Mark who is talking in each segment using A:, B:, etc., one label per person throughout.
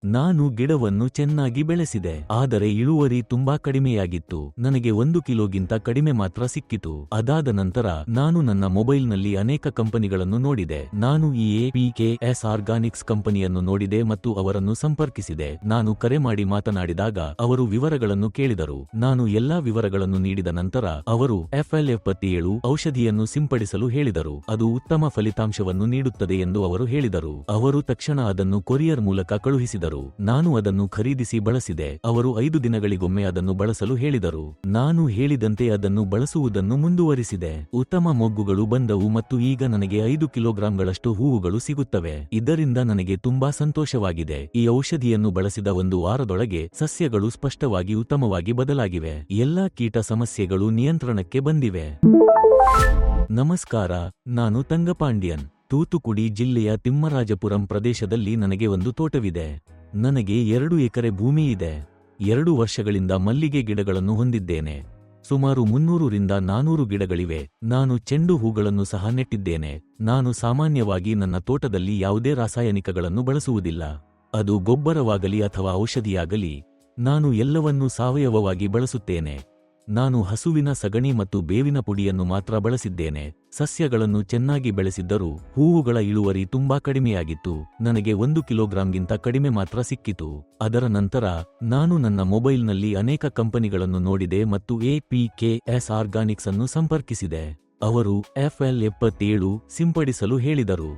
A: ನಾನು ಗಿಡವನ್ನು ಚೆನ್ನಾಗಿ ಬೆಳೆಸಿದೆ, ಆದರೆ ಇಳುವರಿ ತುಂಬಾ ಕಡಿಮೆಯಾಗಿತ್ತು. ನನಗೆ 1 ಕಿಲೋಗಿಂತ ಕಡಿಮೆ ಮಾತ್ರ ಸಿಕ್ಕಿತು. ಅದಾದ ನಂತರ ನಾನು ನನ್ನ ಮೊಬೈಲ್ನಲ್ಲಿ ಅನೇಕ ಕಂಪನಿಗಳನ್ನು ನೋಡಿದೆ. ನಾನು ಈ APKS ಆರ್ಗಾನಿಕ್ಸ್ ಕಂಪನಿಯನ್ನು ನೋಡಿದೆ ಮತ್ತು ಅವರನ್ನು ಸಂಪರ್ಕಿಸಿದೆ. ನಾನು ಕರೆ ಮಾಡಿ ಮಾತನಾಡಿದಾಗ ಅವರು ವಿವರಗಳನ್ನು ಕೇಳಿದರು. ನಾನು ಎಲ್ಲಾ ವಿವರಗಳನ್ನು ನೀಡಿದ ನಂತರ ಅವರು FL77 ಔಷಧಿಯನ್ನು ಸಿಂಪಡಿಸಲು ಹೇಳಿದರು. ಅದು ಉತ್ತಮ ಫಲಿತಾಂಶವನ್ನು ನೀಡುತ್ತದೆ ಎಂದು ಅವರು ಹೇಳಿದರು. ಅವರು ತಕ್ಷಣ ಅದನ್ನು ಕೊರಿಯರ್ ಮೂಲಕ ಕಳುಹಿಸಿದರು. ನಾನು ಅದನ್ನು ಖರೀದಿಸಿ ಬಳಸಿದೆ. ಅವರು 5 ದಿನಗಳಿಗೊಮ್ಮೆ ಅದನ್ನು ಬಳಸಲು ಹೇಳಿದರು. ನಾನು ಹೇಳಿದಂತೆ ಅದನ್ನು ಬಳಸುವುದನ್ನು ಮುಂದುವರಿಸಿದೆ. ಉತ್ತಮ ಮೊಗ್ಗುಗಳು ಬಂದವು ಮತ್ತು ಈಗ ನನಗೆ 5 ಕಿಲೋಗ್ರಾಂಗಳಷ್ಟು ಹೂವುಗಳು ಸಿಗುತ್ತವೆ. ಇದರಿಂದ ನನಗೆ ತುಂಬಾ ಸಂತೋಷವಾಗಿದೆ. ಈ ಔಷಧಿಯನ್ನು ಬಳಸಿದ 1 ವಾರದೊಳಗೆ ಸಸ್ಯಗಳು ಸ್ಪಷ್ಟವಾಗಿ ಉತ್ತಮವಾಗಿ ಬದಲಾಗಿವೆ. ಎಲ್ಲಾ ಕೀಟ ಸಮಸ್ಯೆಗಳು ನಿಯಂತ್ರಣಕ್ಕೆ ಬಂದಿವೆ. ನಮಸ್ಕಾರ, ನಾನು ತಂಗಪಾಂಡ್ಯನ್. ತೂತುಕುಡಿ ಜಿಲ್ಲೆಯ ತಿಮ್ಮರಾಜಪುರಂ ಪ್ರದೇಶದಲ್ಲಿ ನನಗೆ ಒಂದು ತೋಟವಿದೆ. ನನಗೆ 2 ಎಕರೆ ಭೂಮಿ ಇದೆ. 2 ವರ್ಷಗಳಿಂದ ಮಲ್ಲಿಗೆ ಗಿಡಗಳನ್ನು ಹೊಂದಿದ್ದೇನೆ. ಸುಮಾರು 300 ರಿಂದ 400 ಗಿಡಗಳಿವೆ. ನಾನು ಚೆಂಡು ಹೂಗಳನ್ನು ಸಹ ನೆಟ್ಟಿದ್ದೇನೆ. ನಾನು ಸಾಮಾನ್ಯವಾಗಿ ನನ್ನ ತೋಟದಲ್ಲಿ ಯಾವುದೇ ರಾಸಾಯನಿಕಗಳನ್ನು ಬಳಸುವುದಿಲ್ಲ. ಅದು ಗೊಬ್ಬರವಾಗಲಿ ಅಥವಾ ಔಷಧಿಯಾಗಲಿ, ನಾನು ಎಲ್ಲವನ್ನೂ ಸಾವಯವವಾಗಿ ಬಳಸುತ್ತೇನೆ. ನಾನು ಹಸುವಿನ ಸಗಣಿ ಮತ್ತು ಬೇವಿನ ಪುಡಿಯನ್ನು ಮಾತ್ರ ಬಳಸಿದ್ದೇನೆ. ಸಸ್ಯಗಳನ್ನು ಚೆನ್ನಾಗಿ ಬೆಳೆಸಿದ್ದರೂ ಹೂವುಗಳ ಇಳುವರಿ ತುಂಬಾ ಕಡಿಮೆಯಾಗಿತ್ತು. ನನಗೆ 1 ಕಿಲೋಗ್ರಾಂಗಿಂತ ಕಡಿಮೆ ಮಾತ್ರ ಸಿಕ್ಕಿತು. ಅದರ ನಂತರ ನಾನು ನನ್ನ ಮೊಬೈಲ್ನಲ್ಲಿ ಅನೇಕ ಕಂಪನಿಗಳನ್ನು ನೋಡಿದೆ ಮತ್ತು APKS ಆರ್ಗಾನಿಕ್ಸ್ ಅನ್ನು ಸಂಪರ್ಕಿಸಿದೆ. ಅವರು FL77 ಸಿಂಪಡಿಸಲು ಹೇಳಿದರು.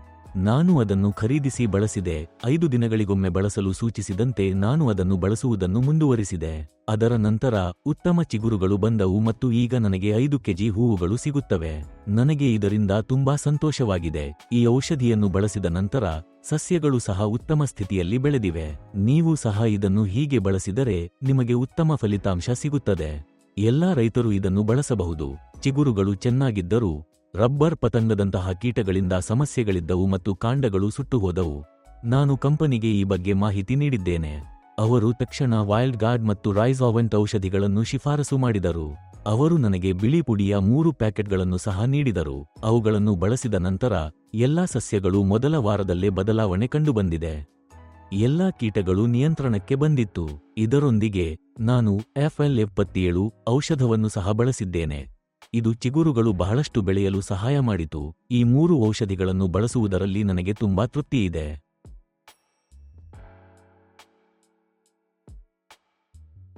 A: ನಾನು ಅದನ್ನು ಖರೀದಿಸಿ ಬಳಸಿದೆ. 5 ದಿನಗಳಿಗೊಮ್ಮೆ ಬಳಸಲು ಸೂಚಿಸಿದಂತೆ ನಾನು ಅದನ್ನು ಬಳಸುವುದನ್ನು ಮುಂದುವರಿಸಿದೆ. ಅದರ ನಂತರ ಉತ್ತಮ ಚಿಗುರುಗಳು ಬಂದವು ಮತ್ತು ಈಗ ನನಗೆ 5 ಕೆಜಿ ಹೂವುಗಳು ಸಿಗುತ್ತವೆ. ನನಗೆ ಇದರಿಂದ ತುಂಬಾ ಸಂತೋಷವಾಗಿದೆ. ಈ ಔಷಧಿಯನ್ನು ಬಳಸಿದ ನಂತರ ಸಸ್ಯಗಳು ಸಹ ಉತ್ತಮ ಸ್ಥಿತಿಯಲ್ಲಿ ಬೆಳೆದಿವೆ. ನೀವು ಸಹ ಇದನ್ನು ಹೀಗೆ ಬಳಸಿದರೆ ನಿಮಗೆ ಉತ್ತಮ ಫಲಿತಾಂಶ ಸಿಗುತ್ತದೆ. ಎಲ್ಲಾ ರೈತರು ಇದನ್ನು ಬಳಸಬಹುದು. ಚಿಗುರುಗಳು ಚೆನ್ನಾಗಿದ್ದರೂ ರಬ್ಬರ್ ಪತಂಗದಂತಹ ಕೀಟಗಳಿಂದ ಸಮಸ್ಯೆಗಳಿದ್ದವು ಮತ್ತು ಕಾಂಡಗಳು ಸುಟ್ಟುಹೋದವು. ನಾನು ಕಂಪನಿಗೆ ಈ ಬಗ್ಗೆ ಮಾಹಿತಿ ನೀಡಿದ್ದೇನೆ. ಅವರು ತಕ್ಷಣ ವೈಲ್ಡ್ ಗಾರ್ಡ್ ಮತ್ತು ರೈಜಾವೆಂಟ್ ಔಷಧಿಗಳನ್ನು ಶಿಫಾರಸು ಮಾಡಿದರು. ಅವರು ನನಗೆ ಬಿಳಿ ಪುಡಿಯ 3 ಪ್ಯಾಕೆಟ್ಗಳನ್ನು ಸಹ ನೀಡಿದರು. ಅವುಗಳನ್ನು ಬಳಸಿದ ನಂತರ ಎಲ್ಲಾ ಸಸ್ಯಗಳು ಮೊದಲ ವಾರದಲ್ಲೇ ಬದಲಾವಣೆ ಕಂಡುಬಂದಿದೆ. ಎಲ್ಲಾ ಕೀಟಗಳು ನಿಯಂತ್ರಣಕ್ಕೆ ಬಂದಿತ್ತು. ಇದರೊಂದಿಗೆ ನಾನು FL77 ಔಷಧವನ್ನು ಸಹ ಬಳಸಿದ್ದೇನೆ. ಇದು ಚಿಗುರುಗಳು ಬಹಳಷ್ಟು ಬೆಳೆಯಲು ಸಹಾಯ ಮಾಡಿತು. ಈ 3 ಔಷಧಿಗಳನ್ನು ಬಳಸುವುದರಲ್ಲಿ ನನಗೆ ತುಂಬಾ ತೃಪ್ತಿಯಿದೆ.